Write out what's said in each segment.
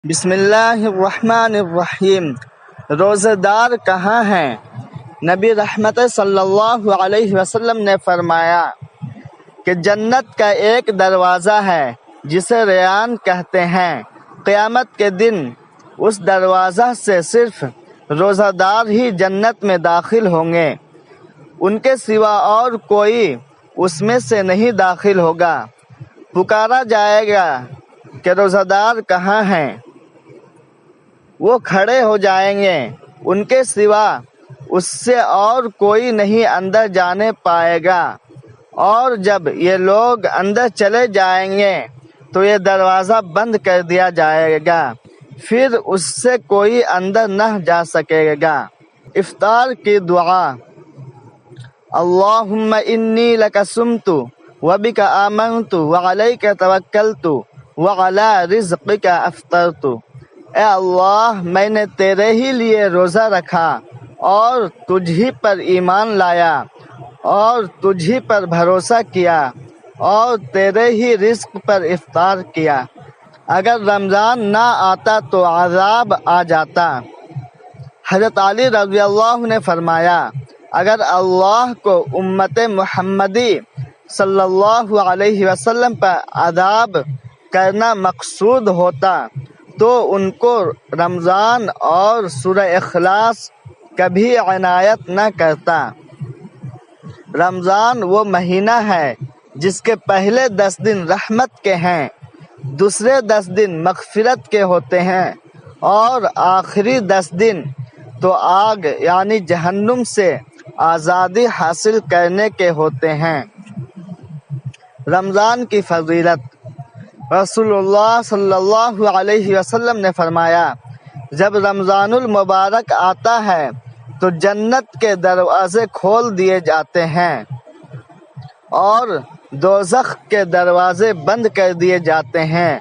بسم اللہ الرحمن الرحیم۔ روزہ دار کہاں ہیں؟ نبی رحمت صلی اللہ علیہ وسلم نے فرمایا کہ جنت کا ایک دروازہ ہے جسے ریان کہتے ہیں۔ قیامت کے دن اس دروازہ سے صرف روزہ دار ہی جنت میں داخل ہوں گے، ان کے سوا اور کوئی اس میں سے نہیں داخل ہوگا۔ پکارا جائے گا کہ روزہ دار کہاں ہیں؟ وہ کھڑے ہو جائیں گے، ان کے سوا اس سے اور کوئی نہیں اندر جانے پائے گا، اور جب یہ لوگ اندر چلے جائیں گے تو یہ دروازہ بند کر دیا جائے گا، پھر اس سے کوئی اندر نہ جا سکے گا۔ افطار کی دعا: اللہم انی لک صمت وبک آمنت وعلیک توکلت وعلی رزقک افطرت۔ اے اللہ، میں نے تیرے ہی لیے روزہ رکھا اور تجھ ہی پر ایمان لایا اور تجھ ہی پر بھروسہ کیا اور تیرے ہی رزق پر افطار کیا۔ اگر رمضان نہ آتا تو عذاب آ جاتا۔ حضرت علی رضی اللہ نے فرمایا، اگر اللہ کو امت محمدی صلی اللہ علیہ وسلم پر عذاب کرنا مقصود ہوتا تو ان کو رمضان اور سورہ اخلاص کبھی عنایت نہ کرتا۔ رمضان وہ مہینہ ہے جس کے پہلے 10 دن رحمت کے ہیں، دوسرے 10 دن مغفرت کے ہوتے ہیں اور آخری 10 دن تو آگ یعنی جہنم سے آزادی حاصل کرنے کے ہوتے ہیں۔ رمضان کی فضیلت: رسول اللہ صلی اللہ علیہ وسلم نے فرمایا، جب رمضان المبارک آتا ہے تو جنت کے دروازے کھول دیے جاتے ہیں اور دوزخ کے دروازے بند کر دیے جاتے ہیں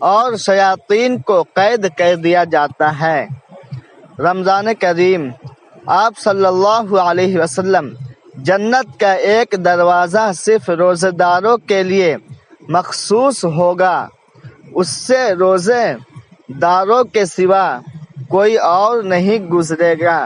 اور شیاطین کو قید کر دیا جاتا ہے۔ رمضان کریم آپ صلی اللہ علیہ وسلم جنت کا ایک دروازہ صرف روزہ داروں کے لیے مخصوص ہوگا، اس سے روزے داروں کے سوا کوئی اور نہیں گزرے گا۔